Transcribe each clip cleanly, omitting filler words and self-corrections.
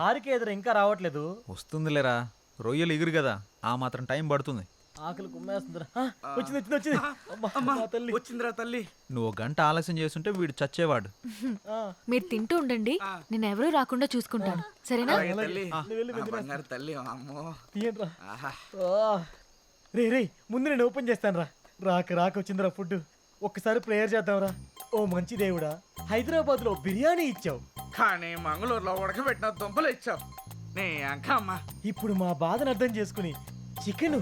హారిక ఎదురు ఇంకా రావట్లేదు. వస్తుందిలేరా, రొయ్యలు ఎగురు కదా, ఆ మాత్రం టైం పడుతుంది. ఆకలి కుమ్మేస్తుందిరా. వచ్చింది వచ్చిందిరా తల్లి. నువ్వు గంట ఆలస్యం చేస్తుంటే వీడు చచ్చేవాడు. మీరు తింటూ ఉండండి, నేను ఎవరూ రాకుండా చూసుకుంటాను, సరేనా? తల్లి అమ్మో రే ముందు నేను ఓపెన్ చేస్తాను రా. రాక వచ్చిందిరా ఫుడ్. ఒక్కసారి ప్రేయర్ చేద్దాంరా. ఓ మంచి దేవుడా, హైదరాబాద్ లో బిర్యానీ ఇచ్చావు కానీ మంగళూరులో ఉడకబెట్టిన దుంపలు ఇచ్చావు. నీ అంకమ్మ ఇప్పుడు మా బాధను అర్థం చేసుకుని చికెన్,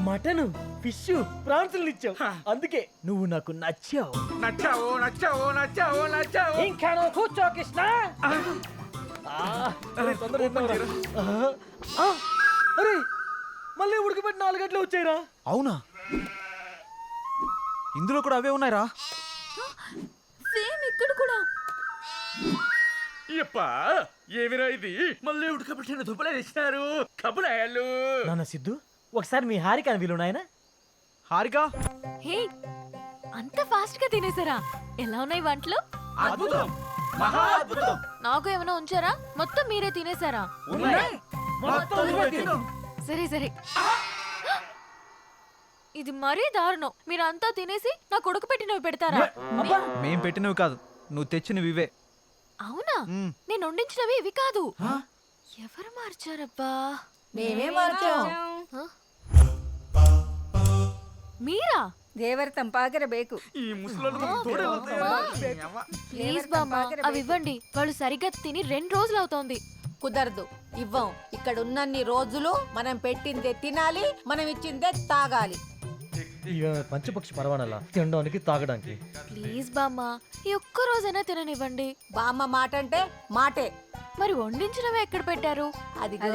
మటన్, ఫిష్, ప్రాన్స్ ఇచ్చావు. అందుకే నువ్వు నాకు నచ్చావు. నచ్చావు. ఇంకా నువ్వు కూర్చో కృష్ణ. అరే మళ్ళీ ఉడకబెట్టి 4 గంటలు వచ్చాయిరా. అవునా, ఇందులో కూడా అవే ఉన్నాయిరా. సేమ్ ఇక్కడ కూడా. ఏమిరా ఇది, మళ్ళీ ఉడకబెట్టిన దుంపలే ఇచ్చినారు. కబులాయాలు నాన్న సిద్ధు, ఒకసారి మీ హారిక అని వీలు నాయన. హారిక, హే, అంత ఫాస్ట్ గా తినేసారా? ఎలా ఉన్నాయి వంటలు? అద్భుతం, మహా అద్భుతం. నాకు ఏమైనా ఉంచారా? మొత్తం మీరే తినేసారా? సరే ఇది మరీ దారుణం. మీరంతా తినేసి నాకు ఉడకపెట్టినవి పెడతారా? మేం పెట్టినవి కాదు, నువ్వు తెచ్చినవి ఇవే. అవునా, నేను వండించినవి ఇవి కాదు. ఎవరు మార్చారబ్బా? మేమే మార్చాం. మీరా? ದೇವರ ತಂಪಾಗಿರಬೇಕು. ఈ ముసలోళ్ళు ప్లీజ్ బామ్మ, అవి ఇవ్వండి. వాళ్ళు సరిగ్గా తిని 2 రోజులు అవుతోంది. కుదరదు, ఇవ్వం. ఇక్కడ ఉన్నన్ని రోజులు మనం పెట్టిందే తినాలి, మనం ఇచ్చిందే తాగాలి. ఇక పంచపక్షి పరవానలా తినడానికి తాగడానికి. ప్లీజ్ బామ్మ, ఈ ఒక్క రోజైనా తిననివ్వండి. బామ్మ మాట అంటే మాటే. మరి వండించినవి ఎక్కడ పెట్టారు? అదిగో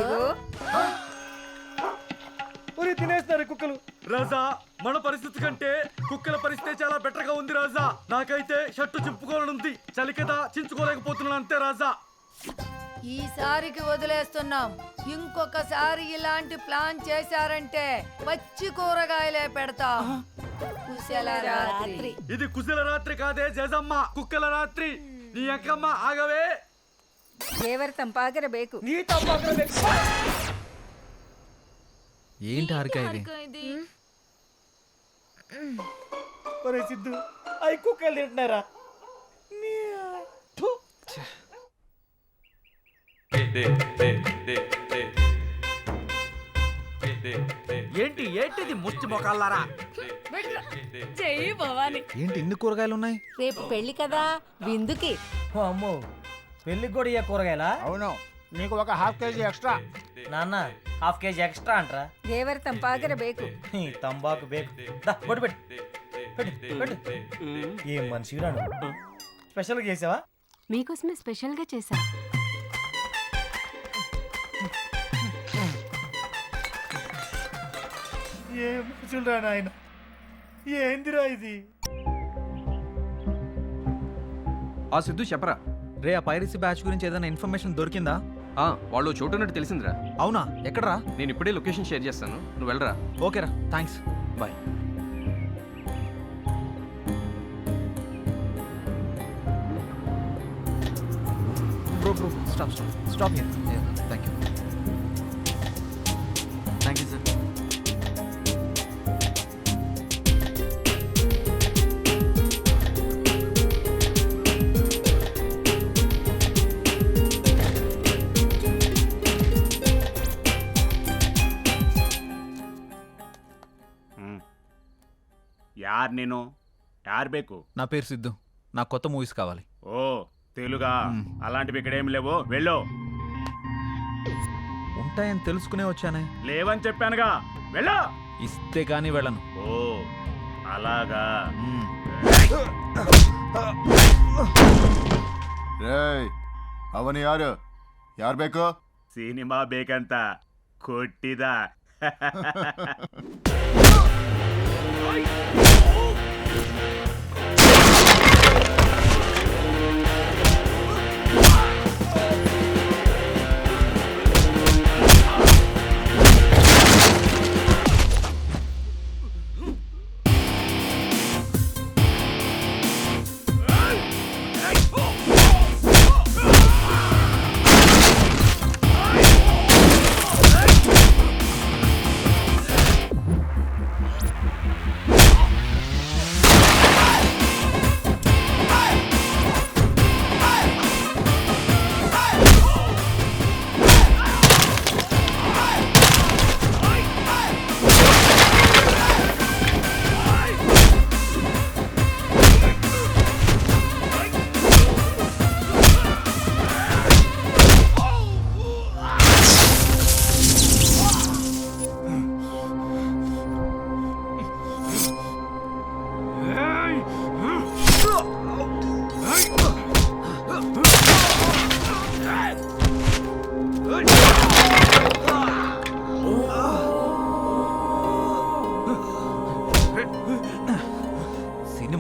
తినేస్తారు కుక్కలు. రాజా, మన పరిస్థితి కంటే కుక్కల పరిస్థితి చాలా బెటర్ గా ఉంది రాజా. నాకైతే షర్టు చింపుకోవాలనుంది, చలి కదా చించుకోలేకపోతున్నాను అంతే రాజా. ఈసారికి వదిలేస్తున్నాం. ఇంకొకసారి ఇలాంటి ప్లాన్ చేశారంటే పచ్చి కూరగాయలే పెడతాం. కుశల రాత్రి. ఇది కుశల రాత్రి కాదే జేజమ్మ, కుక్కల రాత్రి. నీ అక్కమ్మ ఆగవే. ದೇವರ ತಂಪಾಗಿರಬೇಕು. నీ తప్ప ఏంటి హారిక ఇది? ఒరే సిద్ధు, అవి కుక్కలు తింటున్నారా? ఏంటిది ముచ్చి మొకాలారా? ఏంటి ఇన్ని కూరగాయలు ఉన్నాయి? రేపు పెళ్లి కదా, విందుకి. అమ్మో, పెళ్ళికి కూడా ఇయ్య కూరగాయలా? అవును, నీకు ఒక ½ కేజీ ఎక్స్ట్రా. నాన్న, ½ కేజీ ఎక్స్ట్రా అంటరా? ದೇವರ ತಂಪಾಗಿರಬೇಕು. తంబాకు బేకు. పెట్టు. ఏం మనిషి రాను. స్పెషల్గా చేసావా? మీకోసమే స్పెషల్ గా చేశా. ఏం మనుషులు నాయన, ఏందిరా ఇది? ఆ సిద్ధు చెప్పరా. రే, ఆ పైరసీ బ్యాచ్ గురించి ఏదైనా ఇన్ఫర్మేషన్ దొరికిందా? వాళ్ళు చోటున్నట్టు తెలిసిందిరా. అవునా, ఎక్కడరా? నేను ఇప్పుడే లొకేషన్ షేర్ చేస్తాను, నువ్వు వెళ్ళరా. ఓకేరా, thanks, bye. Bro stop here. Thank you sir. ಯಾರ್ ನೀನು? ಯಾರ್ ಬೇಕು? నా పేరు సిద్ధు, నాకు కొత్త మూవీస్ కావాలి. ఓ తెలుగా? అలాంటివి ఇక్కడేం లేవు, వెళ్ళు. ఉంటాయని తెలుసుకునే వచ్చానే. లేవని చెప్పానుగా, వెళ్ళు. ఇస్తే కానీ వెళ్ళను. ఓ అలాగా. ಅವನು ಯಾರು ಬೇಕು? ಸಿನಿಮಾ ಬೇಕಂತ ಕೊಟ್ಟಿದ.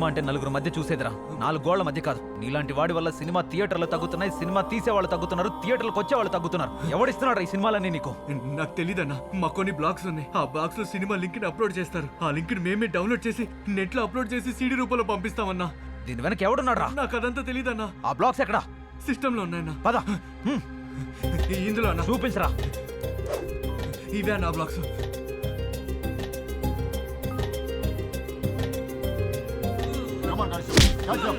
సినిమా అంటే నలుగురు మధ్య చూసేదిరా, 4 గోళ్ల మధ్య కాదు. నీలాంటి వాడి వల్ల సినిమా థియేటర్లు తగ్గుతున్నాయి, సినిమా తీసే వాళ్ళు తగ్గుతున్నారు, థియేటర్లకు వచ్చే వాళ్ళు తగ్గుతున్నారు. ఎవడిస్తున్నాడు ఈ సినిమాలన్నీ నీకు? నాకు తెలీదన్నా, మా కొన్ని బ్లాగ్స్ ఉన్నాయి. ఆ బ్లాగ్స్ లో సినిమా లింక్ ని అప్లోడ్ చేస్తారు. ఆ లింక్ ని మేమే డౌన్లోడ్ చేసి నెట్ లో అప్లోడ్ చేసి సీడీ రూపంలో పంపిస్తామన్నా. దీని వెనక ఎవడున్నాడు రా? నాకు అదంతా తెలీదన్నా. ఆ బ్లాగ్స్ ఎక్కడా? సిస్టమ్ లో ఉన్నాయన్నా. పద ఇందులో అన్నా. చూపించరా. ఇవే నా blogs. Come on, guys. Catch up.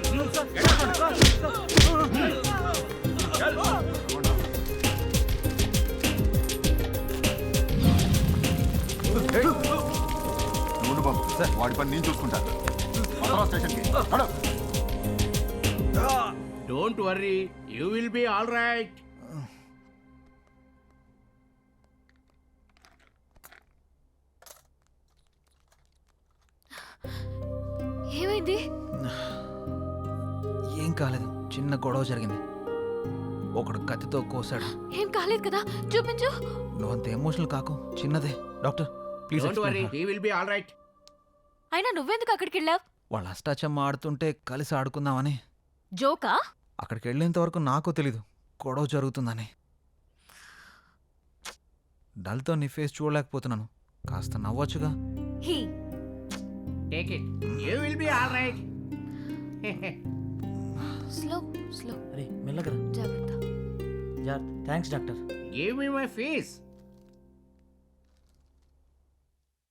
ఉండు బాబు, వాడి పని నేను చూసుకుంటాను. పదరా స్టేషన్కి. నడు. Don't worry, you will be all right. ఏమైంది? ఏం కాలేదు, చిన్న గొడవ జరిగింది. ఒకడు కత్తితో కోసాడు. ఏం కాలేదు కదా, చూపించు. నువ్వంత ఎమోషనల్ కాకు, చిన్నదే. Doctor please. Don't worry, he will be all right. అయినా నువ్వెందుకు అక్కడికి వెళ్ళావు? వాళ్ళ అష్టాచమ్మ ఆడుతుంటే కలిసి ఆడుకుందామని. జోకా? అక్కడికి వెళ్ళేంత వరకు నాకు తెలీదు గొడవ జరుగుతుందని. డల్తో నీ ఫేస్ చూడలేకపోతున్నాను, కాస్త నవ్వొచ్చుగా. He take it, you will be all right. Slow slow అరే మెల్లగరా. జాగ్రత్త. Thanks doctor. Give me my fees.